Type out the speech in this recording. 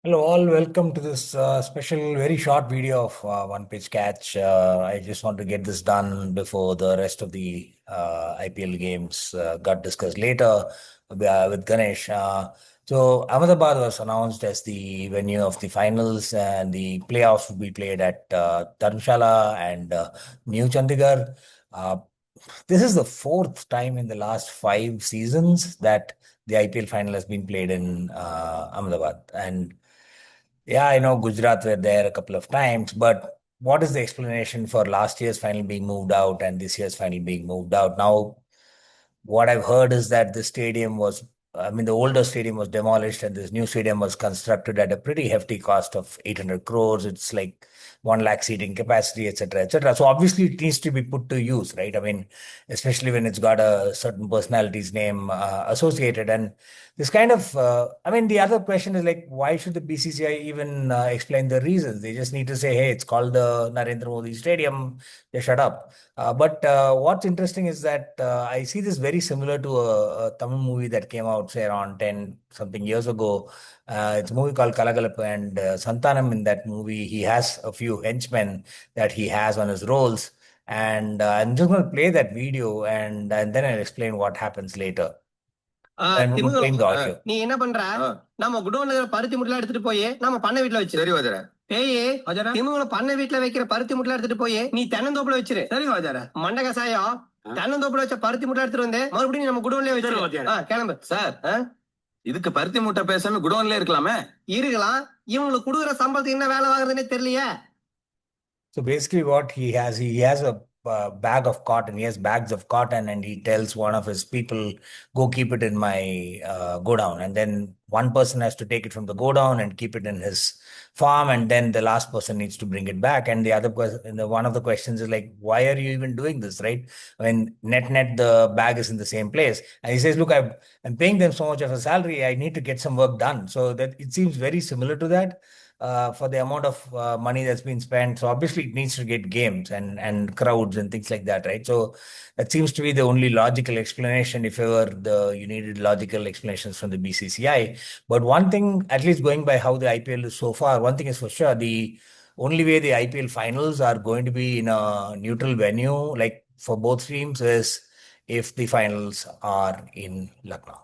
Hello, all. Welcome to this special, very short video of One Pitch Catch. I just want to get this done before the rest of the IPL games got discussed later with Ganesh. So, Ahmedabad was announced as the venue of the finals, and the playoffs would be played at Dharamshala and New Chandigarh. Uh, this is the fourth time in the last 5 seasons that the IPL final has been played in Ahmedabad. And yeah, I know Gujarat were there a couple of times, but what is the explanation for last year's final being moved out and this year's final being moved out? Now, what I've heard is that the older stadium was demolished and this new stadium was constructed at a pretty hefty cost of 800 crores. It's like 1 lakh seating capacity, etc., etc. So obviously it needs to be put to use, right? I mean, especially when it's got a certain personality's name associated. And this kind of, the other question is like, why should the BCCI even explain the reasons? They just need to say, hey, it's called the Narendra Modi Stadium. They shut up. But what's interesting is that I see this very similar to a Tamil movie that came out, say, around 10 something years ago. It's a movie called Kalagalap, and Santanam in that movie, he has a few henchmen that he has on his rolls. And I'm just going to play that video and then I'll explain what happens later. And we'll திமிங்கலம் blame the audio. நீ என்ன பண்ற நம்ம குடோன்ல இருக்கிற பருத்தி முட்டை எடுத்துட்டு போய் நம்ம பண்ணை வீட்டுல வச்சு சரி வாஜார பேய் வாஜார திமிங்கலம் பண்ணை வீட்டுல வைக்கிற பருத்தி முட்டை எடுத்துட்டு போய் நீ தென்னந்தோப்புல வச்சிரு சரி வாஜார மண்ட கசாயம் தென்னந்தோப்புல வச்ச பருத்தி முட்டை எடுத்துட்டு வந்து மறுபடியும் நம்ம குடோன்லயே சரி வச்சிரு வாத்தியாரே. கிளம்பு சார் இதுக்கு பருத்தி மூட்டை பேசாம குடோன்ல இருக்கலாமே. இருக்கலாம் இவங்களுக்கு கொடுக்குற சம்பளத்துக்கு என்ன வேலை வாங்குறதுன்னே தெரியலையே. So basically, what he has a bag of cotton. He has bags of cotton, and he tells one of his people, "Go keep it in my godown." And then one person has to take it from the godown and keep it in his farm, and then the last person needs to bring it back. And the other person, one of the questions is like, "Why are you even doing this?" Right? I mean, net, the bag is in the same place, and he says, "Look, I'm paying them so much of a salary. I need to get some work done." So that it seems very similar to that for the amount of money that's been spent. So obviously it needs to get games and crowds and things like that, right? So that seems to be the only logical explanation if ever you needed logical explanations from the BCCI. But one thing, at least going by how the IPL is so far, one thing is for sure, the only way the IPL finals are going to be in a neutral venue, like for both teams, is if the finals are in Lucknow.